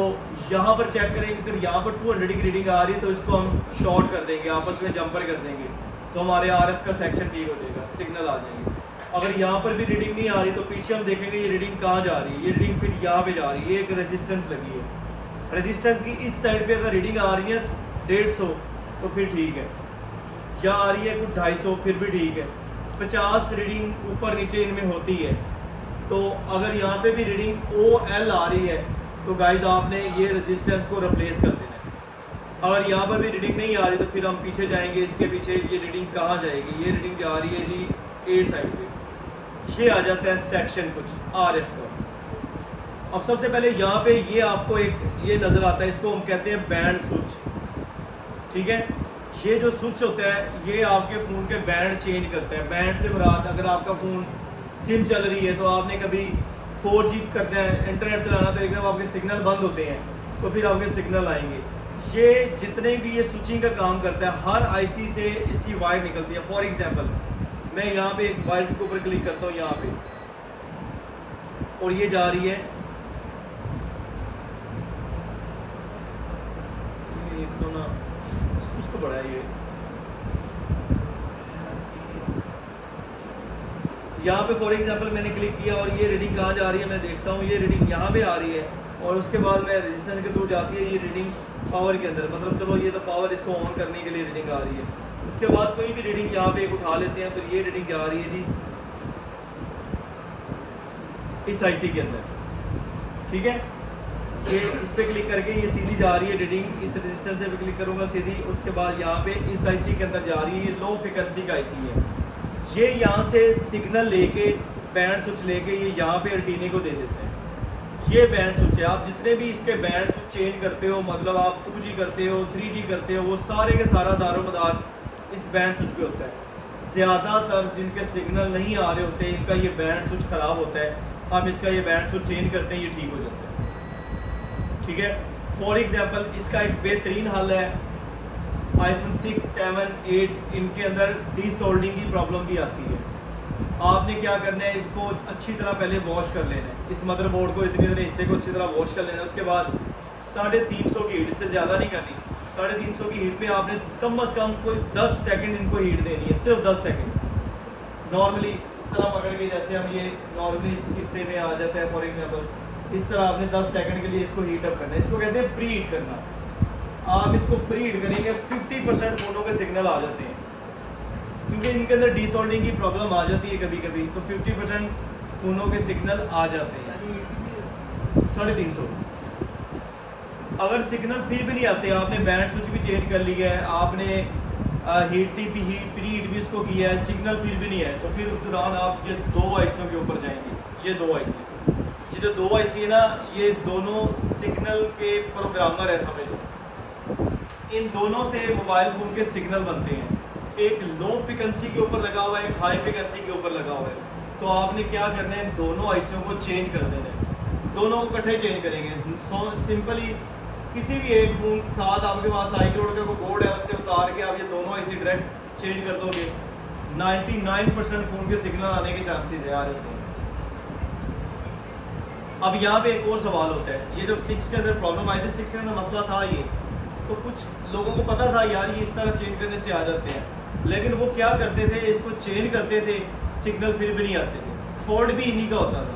यहाँ पर चेक करेंगे, फिर यहाँ पर 200 की रीडिंग आ रही है तो इसको हम शॉर्ट कर देंगे, आपस में जंपर कर देंगे, तो हमारे RF का सेक्शन ठीक हो जाएगा, सिग्नल आ जाएंगे। अगर यहाँ पर भी रीडिंग नहीं आ रही तो पीछे हम देखेंगे ये रीडिंग कहाँ जा रही है। ये रीडिंग फिर यहाँ पे जा रही है, एक रेजिस्टेंस लगी है, रेजिस्टेंस की इस साइड पे अगर रीडिंग आ रही है 150 तो फिर ठीक है, यहाँ आ रही है कुछ 250 फिर भी ठीक है। 50 रीडिंग ऊपर नीचे इनमें होती है। तो अगर यहाँ पे भी रीडिंग OL आ रही है तो गाइज आपने ये रेजिस्टेंस को रिप्लेस कर देना है। अगर यहाँ पर भी रीडिंग नहीं आ रही तो फिर हम पीछे जाएंगे, इसके पीछे ये रीडिंग कहाँ जाएगी, ये रीडिंग जा रही है जी A साइड पे, ये आ जाता है सेक्शन कुछ RF का। अब सबसे पहले यहाँ पे ये आपको एक ये नज़र आता है, इसको हम कहते हैं बैंड स्विच, ठीक है। ये जो स्विच होता है ये आपके फ़ोन के बैंड चेंज करता है। बैंड से मुराद अगर आपका फ़ोन सिम चल रही है तो आपने कभी 4G करना है, इंटरनेट चलाना, तो एकदम आपके सिग्नल बंद होते हैं तो फिर आपके सिग्नल आएंगे। ये जितने भी ये स्विचिंग का काम करता है, हर IC से इसकी वायर निकलती है। फॉर एग्जांपल मैं यहाँ पे एक वायर के ऊपर क्लिक करता हूँ यहाँ पे, और ये जा रही है, एक तो ना उसको बड़ा है ये, यहाँ पे फॉर एग्जांपल मैंने क्लिक किया और ये रीडिंग कहाँ जा रही है मैं देखता हूँ, ये रीडिंग यहाँ पे आ रही है और उसके बाद मैं रेजिस्टेंस के थ्रू जाती है ये रीडिंग पावर के अंदर, मतलब चलो ये तो पावर इसको ऑन करने के लिए रीडिंग आ रही है। उसके बाद कोई भी रीडिंग यहाँ पे एक उठा लेते हैं तो ये रीडिंग जा रही है जी इस IC के अंदर, ठीक है। ये इस पर क्लिक करके ये सीधी जा रही है रीडिंग, इस रेजिस्टेंस से भी क्लिक करूँगा सीधी, उसके बाद यहाँ पे इस IC के अंदर जा रही है। ये लो फ्रिक्वेंसी का IC है, ये यहाँ से सिग्नल लेके बैंड स्विच लेके ये यहाँ पे एंटीने को दे देते हैं। ये बैंड स्विच है। आप जितने भी इसके बैंड स्विच चेंज करते हो, मतलब आप 2G करते हो, 3G करते हो, वो सारे के सारा दारोमदार इस बैंड स्विच पे होता है। ज़्यादातर जिनके सिग्नल नहीं आ रहे होते इनका ये बैंड स्विच ख़राब होता है, हम इसका ये बैंड स्विच चेंज करते हैं, ये ठीक हो जाता है, ठीक है। फॉर एग्जांपल इसका एक बेहतरीन हल है, iPhone 6, 7, 8 इनके अंदर डीसोल्डिंग की प्रॉब्लम भी आती है। आपने क्या करना है, इसको अच्छी तरह पहले वॉश कर लेना है, इस मदरबोर्ड को इतने इतने हिस्से को अच्छी तरह वॉश कर लेना है। उसके बाद 350 की हीट, इससे ज़्यादा नहीं करनी, 350 की हीट पे आपने कम अज़ कम कोई 10 सेकंड इनको हीट देनी है, सिर्फ 10 सेकंड। नॉर्मली इस तरह पकड़ के, जैसे हम ये नॉर्मली इस हिस्से में आ जाता है फॉर एग्जाम्पल, इस तरह आपने 10 सेकंड के लिए इसको हीट अप करना है। इसको कहते हैं प्री हीट करना। आप इसको प्री हीट करेंगे 50% फ़ोनों के सिग्नल आ जाते हैं, क्योंकि इनके अंदर डीसोल्डिंग की प्रॉब्लम आ जाती है कभी कभी, तो 50% फ़ोनों के सिग्नल आ जाते हैं। 350 अगर सिग्नल फिर भी नहीं आते, आपने बैंड स्विच भी चेंज कर लिया है, आपने हीट प्री हीट भी उसको किया है, सिग्नल फिर भी नहीं है, तो फिर उस दौरान आप ये 2 ICयों के ऊपर जाएंगे। ये 2 IC, ये जो 2 IC है ना, ये दोनों सिग्नल के प्रोग्रामर है, समझ लो। इन दोनों से मोबाइल फ़ोन के सिग्नल बनते हैं। एक लो फ्रिक्वेंसी के ऊपर लगा हुआ है, एक हाई फ्रिक्वेंसी के ऊपर लगा हुआ है। तो आपने क्या करना है, दोनों आईसीओ को चेंज कर देना है, दोनों को इकट्ठे चेंज करेंगे। सो सिंपली किसी भी एक फ़ोन के साथ आपके पास iCloud का कोई बोर्ड है, उससे उतार के आप ये दोनों आईसी डायरेक्ट चेंज कर दोगे, 99% फ़ोन के सिग्नल आने के चांसेस है, आ जाते हैं। अब यहाँ पे एक और सवाल होता है, ये जब 6 के अंदर प्रॉब्लम आई थी, 6 के अंदर मसला था ये, तो कुछ लोगों को पता था यार ये इस तरह चेंज करने से आ जाते हैं, लेकिन वो क्या करते थे, इसको चेंज करते थे, सिग्नल फिर भी नहीं आते थे, फॉल्ट भी इन्हीं का होता था।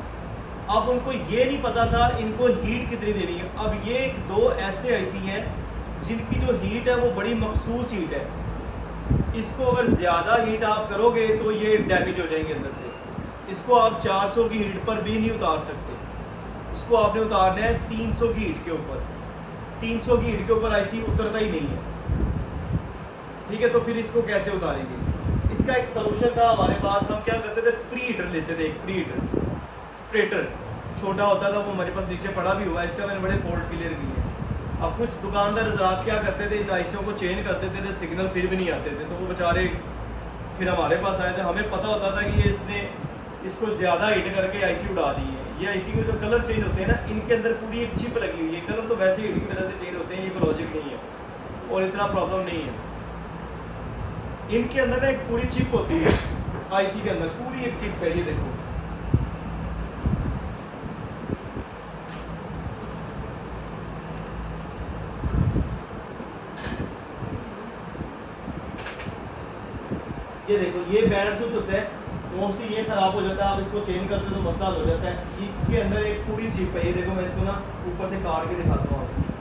अब उनको ये नहीं पता था इनको हीट कितनी देनी है। अब ये दो ऐसे आईसी हैं जिनकी जो हीट है वो बड़ी मखसूस हीट है, इसको अगर ज़्यादा हीट आप करोगे तो ये डैमेज हो जाएंगे अंदर से। इसको आप 400 की हीट पर भी नहीं उतार सकते, इसको आपने उतारना है 300 की हीट के ऊपर। 300 की हीट के ऊपर आईसी उतरता ही नहीं है, ठीक है। तो फिर इसको कैसे उतारेंगे, इसका एक सलूशन था हमारे पास। हम क्या करते थे, प्री हीटर लेते थे, एक प्री हीटर स्प्रेटर छोटा होता था, वो हमारे पास नीचे पड़ा भी हुआ है, इसका मैंने बड़े फॉल्ट क्लियर किए हैं। अब कुछ दुकानदार हजरात क्या करते थे, इन आईसीओ को चेंज कर देते थे, सिग्नल फिर भी नहीं आते थे, तो वो बेचारे फिर हमारे पास आए थे। हमें पता होता था कि ये इसने इसको ज़्यादा हिट करके आईसी उड़ा दी है। ये आईसी के जो कलर चेंज होते हैं ना, इनके अंदर पूरी एक चिप लगी हुई है, कलर तो वैसे ही हिट की वजह से चेंज होते हैं, ये कोई लॉजिक नहीं है और इतना प्रॉब्लम नहीं है। इनके अंदर ना एक पूरी चिप होती है, आईसी के अंदर पूरी एक चिप है, ये देखो। ये देखो, ये बैंड स्विच होता है, मोस्टली ये खराब हो जाता है, आप इसको चेंज करते हो तो मसला हो जाता है। इसके अंदर एक पूरी चिप है, ये देखो, मैं इसको ना ऊपर से काट के दिखाता हूँ आपको।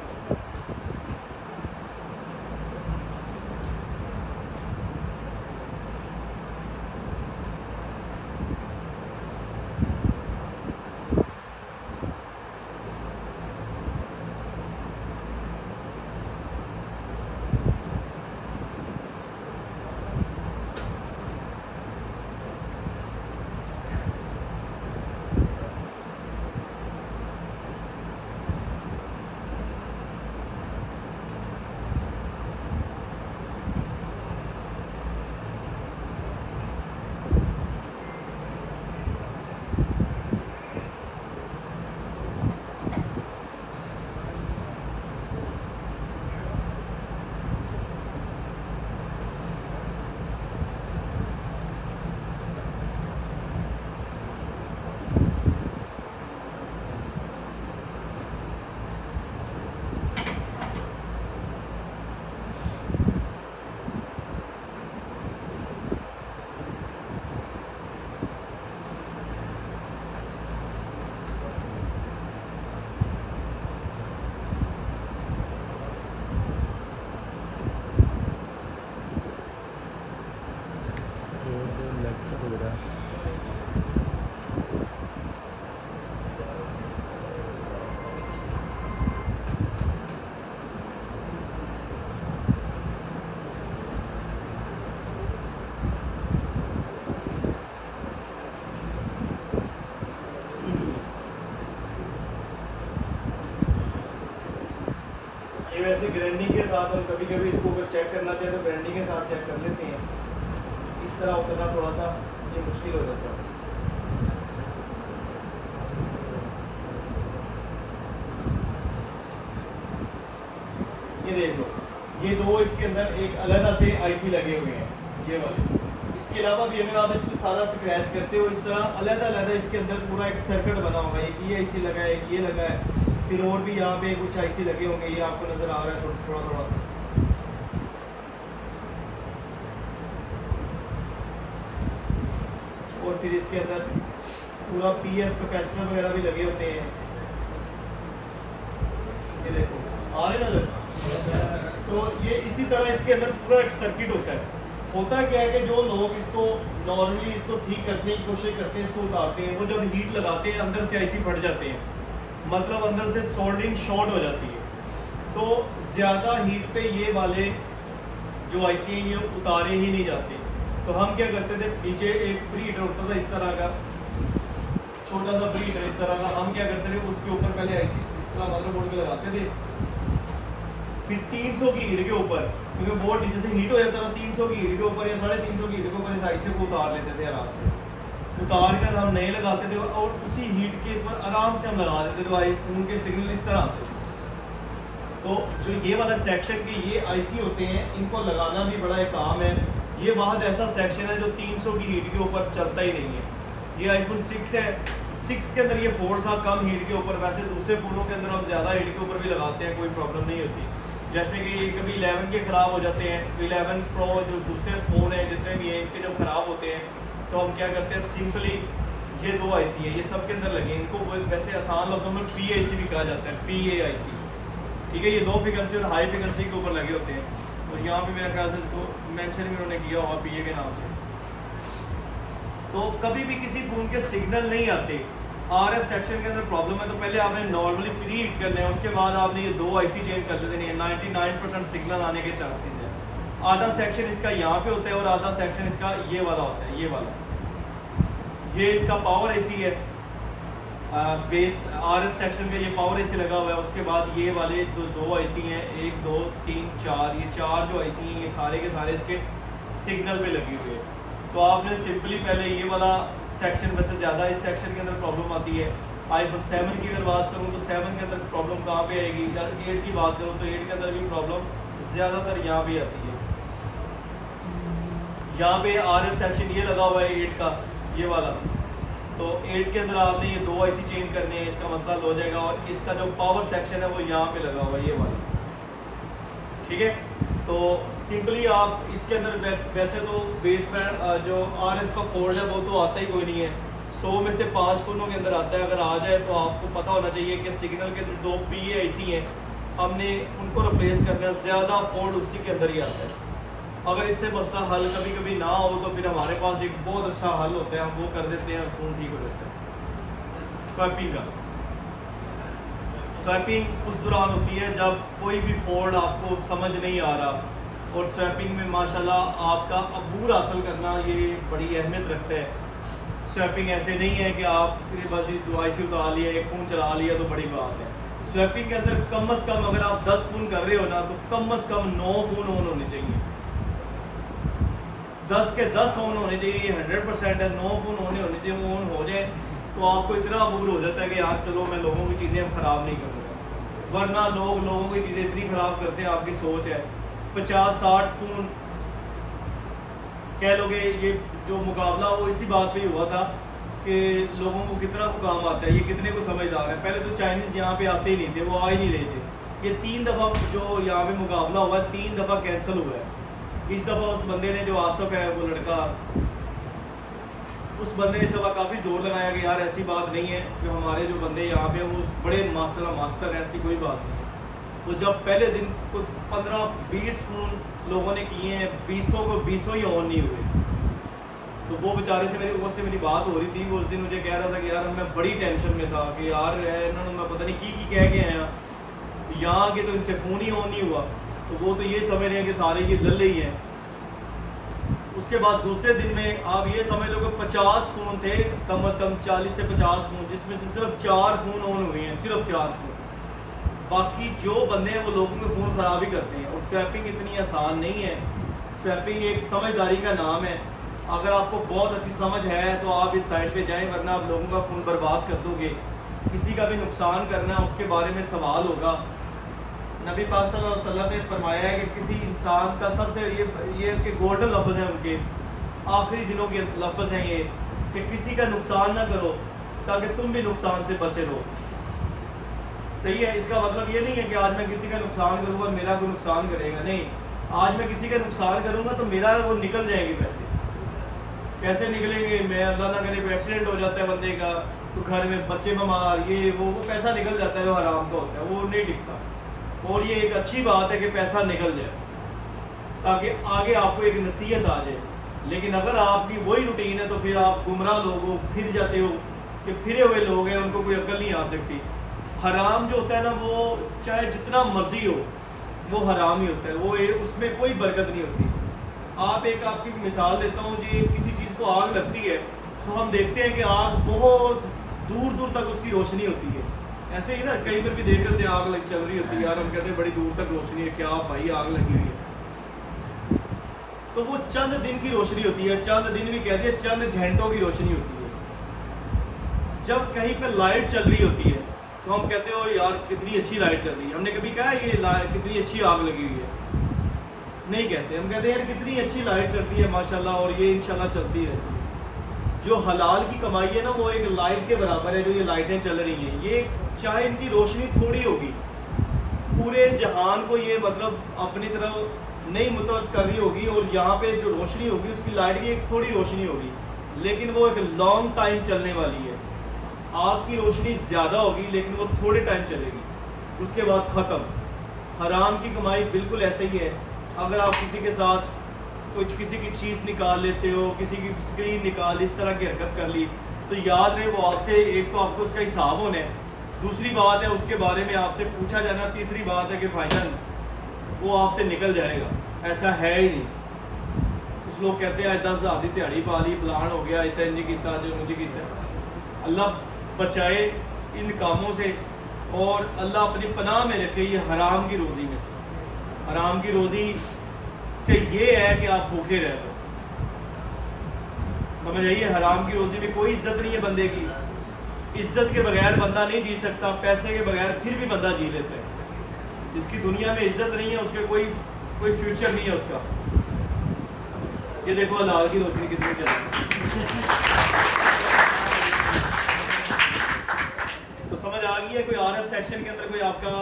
वैसे ग्राइंडिंग के साथ हम कभी कभी इसको अगर चेक करना चाहें तो ग्राइंडिंग के साथ चेक कर लेते हैं। इस तरह उतरना थोड़ा सा ये मुश्किल हो जाता है। ये देख लो, ये दो इसके अंदर एक अलग से आईसी लगे हुए हैं, ये वाले। इसके अलावा भी अगर आप इसको सारा स्क्रैच करते हो, इस तरह अलग अलग इसके अंदर पूरा एक सर्किट बना हुआ है। एक ये आईसी लगा है, एक ये लगा है, फिर और भी यहाँ पे कुछ आईसी लगे होंगे, ये आपको नज़र आ रहा है थोड़ा थोड़ा। और फिर इसके अंदर पूरा पीएफ कैपेसिटर वगैरह भी लगे होते हैं, ये देखो आ रहे नज़र। तो ये इसी तरह इसके अंदर पूरा एक सर्किट होता है। होता क्या है कि जो लोग इसको नॉर्मली इसको ठीक करने की कोशिश करते हैं, इसको उतारते हैं, वो जब हीट लगाते हैं अंदर से आईसी फट जाते हैं, मतलब अंदर से सोल्डरिंग शॉर्ट हो जाती है। तो ज़्यादा हीट पे ये वाले जो आईसी हैं ये उतारे ही नहीं जाते। तो हम क्या करते थे, नीचे एक प्री हीटर होता था इस तरह का, छोटा सा प्री हीटर इस तरह का, हम क्या करते थे उसके ऊपर पहले आईसी इस तरह मदरबोर्ड पे लगाते थे, फिर 300 की हीट के ऊपर, क्योंकि बोर्ड नीचे से हीट हो जाता था, 300 की हीट के ऊपर या 350 की हीट के ऊपर इस आईसी को उतार लेते थे आराम से, उतार कर हम नए लगाते थे और उसी हीट के ऊपर आराम से हम लगा देते थे। आईफोन के सिग्नल इस तरह आते थे। तो जो ये वाला सेक्शन के ये आईसी होते हैं, इनको लगाना भी बड़ा एक काम है। ये वाहद ऐसा सेक्शन है जो 300 की हीट के ऊपर चलता ही नहीं है। ये आईफोन 6 है, 6 के अंदर ये फोल्ड था कम हीट के ऊपर। वैसे दूसरे फ़ोनों के अंदर हम ज़्यादा हीट के ऊपर भी लगाते हैं, कोई प्रॉब्लम नहीं होती। जैसे कि कभी 11 के ख़राब हो जाते हैं, 11 प्रो जो दूसरे फ़ोन हैं जितने भी हैं, इनके जो ख़राब होते हैं, तो हम क्या करते हैं, सिंपली ये 2 आईसी है, ये सब के अंदर लगे। इनको वैसे आसान लफ्ज़ों में PAIC भी कहा जाता है, PAIC, ठीक है। ये लो फ्रिक्वेंसी और हाई फ्रिक्वेंसी के ऊपर लगे होते हैं, और यहाँ पे मेरे ख्याल से इसको मेंशन भी उन्होंने किया होगा PA के नाम से। तो कभी भी किसी फ़ोन के सिग्नल नहीं आते, RF सेक्शन के अंदर प्रॉब्लम है, तो पहले आपने नॉर्मली प्री हीट करना है, उसके बाद आपने ये 2 आईसी चेंज कर लेते हैं। 99% सिग्नल आने के चांसेस हैं। आधा सेक्शन इसका यहाँ पे होता है और आधा सेक्शन इसका ये वाला होता है, ये वाला। ये इसका पावर आईसी है, बेस RF सेक्शन का ये पावर आईसी लगा हुआ है। उसके बाद ये वाले जो 2 आईसी हैं, 1 2 3 4, ये 4 जो आईसी हैं, ये सारे के सारे इसके सिग्नल पे लगे हुए हैं। तो आपने सिंपली पहले ये वाला सेक्शन, वैसे ज़्यादा इस सेक्शन के अंदर प्रॉब्लम आती है। आईफोन 7 की अगर बात करूँ तो 7 के अंदर प्रॉब्लम कहाँ पे आएगी, 8 की बात करूँ तो 8 के अंदर भी प्रॉब्लम ज़्यादातर यहाँ पे आती है। यहाँ पे RF सेक्शन ये लगा हुआ है 8 का, ये वाला। तो 8 के अंदर आपने ये 2 आईसी चेंज करने हैं, इसका मसला हो जाएगा। और इसका जो पावर सेक्शन है वो यहाँ पे लगा हुआ है, ये वाला, ठीक है। तो सिंपली आप इसके अंदर वैसे तो बेस बैंड जो RF का कोड है वो तो आता ही कोई नहीं है। 100 में से 5 फ़ोनों के अंदर आता है। अगर आ जाए तो आपको पता होना चाहिए कि सिग्नल के 2 PAIC हैं, हमने उनको रिप्लेस करना है। ज़्यादा फॉल्ट उसी के अंदर ही आता है। अगर इससे मसला हल कभी कभी ना हो तो फिर हमारे पास एक बहुत अच्छा हल होता है, हम वो कर देते हैं, फ़ोन ठीक हो जाता है। स्वैपिंग का, स्वैपिंग उस दौरान होती है जब कोई भी फॉल्ट आपको समझ नहीं आ रहा, और स्वैपिंग में माशाल्लाह आपका अबूर हासिल करना ये बड़ी अहमियत रखता है। स्वैपिंग ऐसे नहीं है कि आप बस आईसी उतार लिया, एक फ़ोन चला लिया तो बड़ी बात है। स्वैपिंग के अंदर कम अज़ कम अगर आप 10 फ़ोन कर रहे हो ना, तो कम अज़ कम 9 फ़ोन ऑन होने चाहिए। 10 के 10 ऑन होने चाहिए, ये 100% है। 9 फ़ोन होने चाहिए, वो ऑन हो जाए तो आपको इतना अबूर हो जाता है कि यार चलो मैं लोगों की चीज़ें ख़राब नहीं करूँगा। वरना लोगों की चीज़ें इतनी ख़राब करते हैं, आपकी सोच है। 50-60 फ़ोन कह लोगे। ये जो मुकाबला वो इसी बात पे ही हुआ था कि लोगों को कितना को काम आता है, ये कितने को समझदार है। पहले तो चाइनीज़ यहाँ पे आते ही नहीं थे, वो आ ही नहीं रहे थे। ये 3 दफ़ा जो यहाँ पे मुकाबला हुआ है, 3 दफ़ा कैंसिल हुआ है। इस दफ़ा उस बंदे ने, जो आसफ है वो लड़का, उस बंदे ने इस दफ़ा काफ़ी ज़ोर लगाया कि यार ऐसी बात नहीं है, जो हमारे जो बंदे यहाँ पे वो बड़े मास्टर हैं, ऐसी कोई बात नहीं। तो जब पहले दिन को 15-20 फ़ोन लोगों ने किए हैं, 20 को 20 ही ऑन नहीं हुए। तो वो बेचारे से मेरी बात हो रही थी। वो उस दिन मुझे कह रहा था कि यार मैं बड़ी टेंशन में था कि यार इन्होंने मैं पता नहीं की कह के आया, यहाँ आके तो इनसे फ़ोन ही ऑन नहीं हुआ। तो वो तो ये समझ रहे हैं कि सारे ये लल्ले ही हैं। उसके बाद दूसरे दिन में आप ये समझ लो कि 50 फ़ोन थे, कम अज़ कम 40 से 50 फ़ोन, जिसमें से सिर्फ 4 फ़ोन ऑन हुए हैं, सिर्फ 4 फ़ोन। बाकी जो बंदे हैं वो लोगों के फ़ोन ख़राब ही करते हैं। और स्वैपिंग इतनी आसान नहीं है। स्वैपिंग एक समझदारी का नाम है। अगर आपको बहुत अच्छी समझ है तो आप इस साइड पे जाएं, वरना आप लोगों का फ़ोन बर्बाद कर दोगे। किसी का भी नुकसान करना, उसके बारे में सवाल होगा। नबी पाक सल्लल्लाहु अलैहि वसल्लम ने फरमाया है कि किसी इंसान का सबसे ये कि गोल्डन लफ्ज़ है उनके, आखिरी दिनों के लफ्ज़ हैं ये, कि किसी का नुकसान ना करो ताकि तुम भी नुकसान से बचे रहो। सही है। इसका मतलब ये नहीं है कि आज मैं किसी का नुकसान करूँगा और मेरा कोई नुकसान करेगा, नहीं। आज मैं किसी का नुकसान करूँगा तो मेरा वो निकल जाएंगे पैसे। कैसे निकलेंगे? मैं अल्लाह ना करे कोई एक्सीडेंट हो जाता है बंदे का, तो घर में बच्चे बीमार, ये वो पैसा निकल जाता है जो हराम का होता है, वो नहीं टिकता। और ये एक अच्छी बात है कि पैसा निकल जाए ताकि आगे आपको एक नसीहत आ जाए। लेकिन अगर आपकी वही रूटीन है तो फिर आप गुमराह लोग हो, फिर जाते हो कि फिरे हुए लोग हैं, उनको कोई अकल नहीं आ सकती। हराम जो होता है ना, वो चाहे जितना मर्जी हो, वो हराम ही होता है, वो उसमें कोई बरकत नहीं होती। आप एक आपकी मिसाल देता हूँ जी, किसी चीज़ को आग लगती है तो हम देखते हैं कि आग बहुत दूर दूर तक उसकी रोशनी होती है। ऐसे ही ना कहीं पर भी देख रहे थे आग लग चल रही होती है यार, हम कहते हैं बड़ी दूर तक रोशनी है, क्या भाई आग लगी हुई है। तो वो चंद दिन की रोशनी होती है, चंद दिन भी कह दिया, चंद घंटों की रोशनी होती है। जब कहीं पर लाइट चल रही होती है तो हम कहते हो यार कितनी अच्छी लाइट चल रही है। हमने कभी कहा ये कितनी अच्छी आग लगी हुई है? नहीं कहते, हम कहते हैं यार कितनी अच्छी लाइट चलती है माशाल्लाह, और ये इंशाल्लाह चलती रहती है। जो हलाल की कमाई है ना वो एक लाइट के बराबर है, जो ये लाइटें चल रही हैं। ये चाहे इनकी रोशनी थोड़ी होगी, पूरे जहान को ये मतलब अपनी तरफ नहीं मुतवज्जह कर रही होगी, और यहाँ पे जो रोशनी होगी उसकी लाइट की एक थोड़ी रोशनी होगी, लेकिन वो एक लॉन्ग टाइम चलने वाली है। आग की रोशनी ज़्यादा होगी लेकिन वो थोड़े टाइम चलेगी, उसके बाद ख़त्म। हराम की कमाई बिल्कुल ऐसे ही है। अगर आप किसी के साथ कुछ किसी की चीज़ निकाल लेते हो, किसी की स्क्रीन निकाल, इस तरह की हरकत कर ली, तो याद रहे वो आपसे, एक तो आपको उसका हिसाब होना है, दूसरी बात है उसके बारे में आपसे पूछा जाना, तीसरी बात है कि भाईजान वो आपसे निकल जाएगा। ऐसा है ही नहीं। कुछ लोग कहते हैं 10,000 की दिहाड़ी पा ली, फलान हो गया, इतना नहीं किया जो मुझे किया। अल्लाह बचाए इन कामों से, और अल्लाह अपनी पनाह में रखे ये हराम की रोज़ी में से। हराम की रोज़ी से ये है कि आप भूखे रह दो, समझ आइए। हराम की रोज़ी में कोई इज्जत नहीं है बंदे की। इज्जत के बगैर बंदा नहीं जी सकता, पैसे के बगैर फिर भी बंदा जी लेता है। जिसकी दुनिया में इज्जत नहीं है उसके कोई फ्यूचर नहीं है उसका। ये देखो हलाल की रोशनी कितनी चल रही है। तो समझ आ गई है। कोई आरएफ सेक्शन के अंदर कोई आपका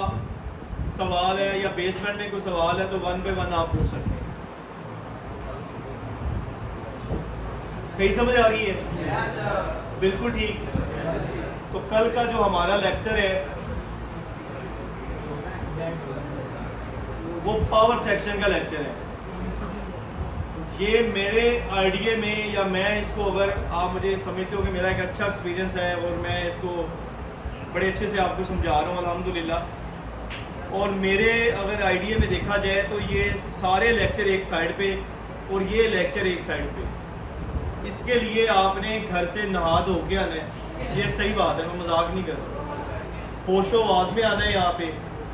सवाल है या बेसमेंट में कोई सवाल है तो 1 बाय 1 आप पूछ सकते हैं। सही समझ आ गई है? बिल्कुल ठीक। तो कल का जो हमारा लेक्चर है वो पावर सेक्शन का लेक्चर है। ये मेरे आइडिया में, या मैं इसको, अगर आप मुझे समझते हो कि मेरा एक अच्छा एक्सपीरियंस है और मैं इसको बड़े अच्छे से आपको समझा रहा हूँ अल्हम्दुलिल्लाह, और मेरे अगर आइडिया में देखा जाए तो ये सारे लेक्चर एक साइड पे और ये लेक्चर एक साइड पे। इसके लिए आपने घर से नहा धो के आना है, ये सही बात है, मैं मजाक नहीं कर रहा। होशो आवाज में आना है यहाँ पे,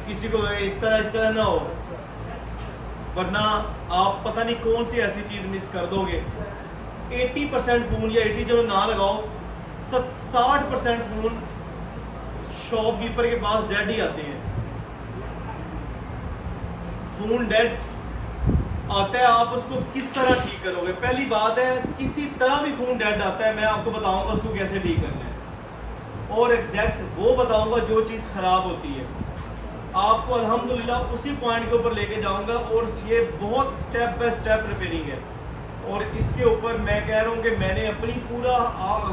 किसी को इस तरह ना हो, वरना आप पता नहीं कौन सी ऐसी चीज़ मिस कर दोगे। 80% फ़ोन, या 80 चलो ना लगाओ, 60% फ़ोन शॉपकीपर के पास डेड ही आते हैं। फ़ोन डेड आता है, आप उसको किस तरह ठीक करोगे? पहली बात है, किसी तरह भी फ़ोन डेड आता है, मैं आपको बताऊंगा उसको कैसे ठीक करना है, और एग्जैक्ट वो बताऊंगा जो चीज़ ख़राब होती है। आपको अल्हम्दुलिल्लाह उसी पॉइंट के ऊपर लेके जाऊंगा, और ये बहुत स्टेप बाय स्टेप रिपेयरिंग है। और इसके ऊपर मैं कह रहा हूँ कि मैंने अपनी पूरा,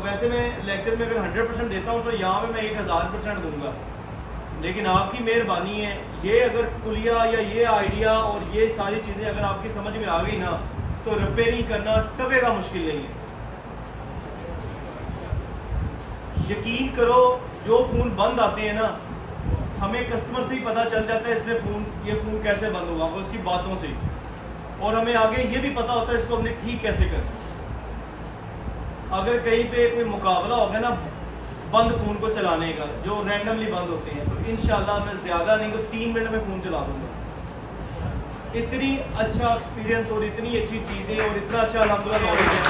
वैसे मैं लेक्चर में अगर 100% देता हूँ तो यहाँ पे मैं 1000% दूंगा, लेकिन आपकी मेहरबानी है। ये अगर कुलिया या ये आइडिया और ये सारी चीज़ें अगर आपकी समझ में आ गई ना, तो रिपेयरिंग करना टबे का मुश्किल नहीं है। यकीन करो, जो फ़ोन बंद आते हैं ना, हमें कस्टमर से ही पता चल जाता है इसने ये फ़ोन कैसे बंद हुआ, उसकी बातों से, और हमें आगे ये भी पता होता है इसको हमने ठीक कैसे करना। अगर कहीं पे कोई मुकाबला होगा ना बंद फ़ोन को चलाने का, जो रैंडमली बंद होते हैं, तो इंशाल्लाह मैं ज़्यादा नहीं तो 3 मिनट में फ़ोन चला दूँगा। इतनी अच्छा एक्सपीरियंस और इतनी अच्छी चीज़ें और इतना अच्छा अल्हम्दुलिल्लाह नॉलेज है।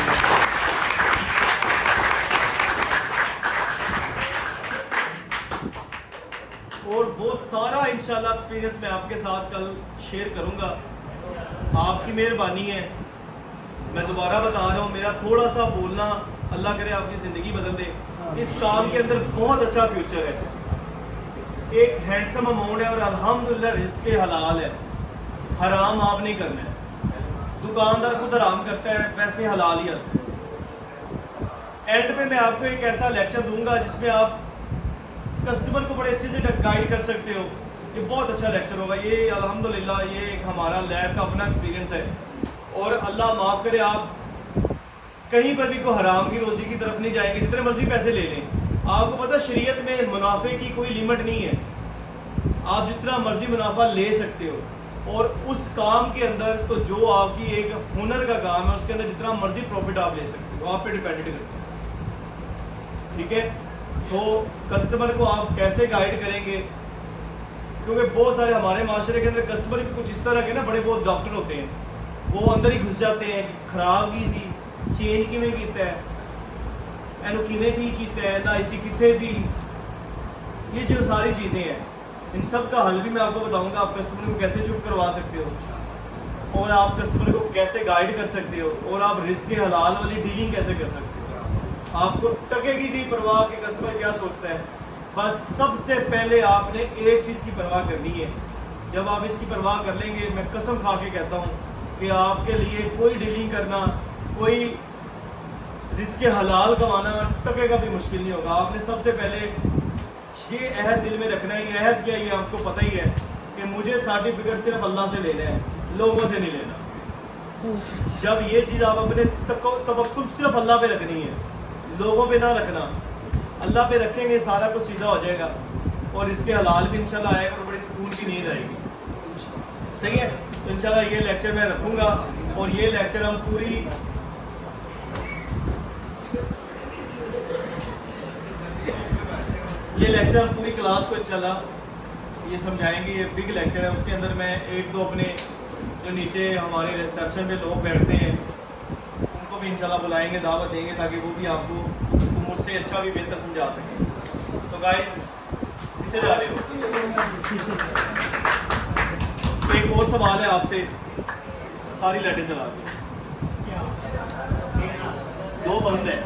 और वो सारा इंशाल्लाह एक्सपीरियंस मैं आपके साथ कल शेयर करूँगा। आपकी मेहरबानी है। मैं दोबारा बता रहा हूँ, मेरा थोड़ा सा बोलना अल्लाह करे आपकी ज़िंदगी बदल दे। इस काम के अंदर बहुत अच्छा फ्यूचर है, एक हैंडसम अमाउंट है, और अल्हम्दुलिल्लाह रिस्क हलाल है। हराम आप नहीं करना है। दुकानदार खुद हराम करता है, पैसे हलाल ही आते हैं। एंड पे मैं आपको एक ऐसा लेक्चर दूंगा जिसमें आप कस्टमर को बड़े अच्छे से गाइड कर सकते हो। ये बहुत अच्छा लेक्चर होगा। ये अल्हम्दुलिल्लाह ये एक हमारा लैब का अपना एक्सपीरियंस है, और अल्लाह माफ़ करे आप कहीं पर भी कोई हराम की रोज़ी की तरफ नहीं जाएंगे, जितने मर्जी पैसे ले लें। आपको पता शरीयत में मुनाफे की कोई लिमिट नहीं है, आप जितना मर्जी मुनाफा ले सकते हो। और उस काम के अंदर तो जो आपकी एक हुनर का काम है उसके अंदर जितना मर्जी प्रॉफिट आप ले सकते हो, आप पे डिपेंडेंट करते हैं। ठीक है, तो कस्टमर को आप कैसे गाइड करेंगे, क्योंकि बहुत सारे हमारे माशरे के अंदर कस्टमर भी कुछ इस तरह के ना बड़े बहुत डॉक्टर होते हैं, वो अंदर ही घुस जाते हैं कि खराब की सी चेंज किमें कीता है, एनू किमें ठीक कीता है, आईसी कितने थी, ये जो सारी चीज़ें हैं इन सब का हल भी मैं आपको बताऊंगा। आप कस्टमर को कैसे चुप करवा सकते हो और आप कस्टमर को कैसे गाइड कर सकते हो और आप रिस्क के हलाल वाली डीलिंग कैसे कर सकते हो। आपको टके की नहीं परवाह कि कस्टमर क्या सोचता है, बस सबसे पहले आपने एक चीज़ की परवाह करनी है। जब आप इसकी परवाह कर लेंगे, मैं कसम खा के कहता हूँ कि आपके लिए कोई डीलिंग करना, कोई रिस्क के हलाल कमाना टके का भी मुश्किल नहीं होगा। आपने सबसे पहले ये अहद दिल में रखना है। ये अहद क्या है, ये आपको पता ही है कि मुझे सर्टिफिकेट सिर्फ अल्लाह से लेना है, लोगों से नहीं लेना। जब ये चीज़ आप अपने तवक्कुल सिर्फ अल्लाह पे रखनी है, लोगों पे ना रखना, अल्लाह पे रखेंगे सारा कुछ सीधा हो जाएगा और इसके हलाल भी इंशाल्लाह आएगा और बड़ी सुकून की नींद आएगी। सही है, तो इंशाल्लाह ये लेक्चर मैं रखूँगा और ये लेक्चर हम पूरी क्लास को इंशाल्लाह ये समझाएंगे। ये बिग लेक्चर है, उसके अंदर मैं एक दो अपने जो नीचे हमारे रिसेप्शन पे लोग बैठते हैं उनको भी इंशाल्लाह बुलाएंगे, दावत देंगे ताकि वो भी आपको मुझसे अच्छा भी बेहतर समझा सकें। तो गाइस कितने जा रहे हो? तो एक और सवाल है आपसे, सारी लाइटें चला दी, दो बंद है।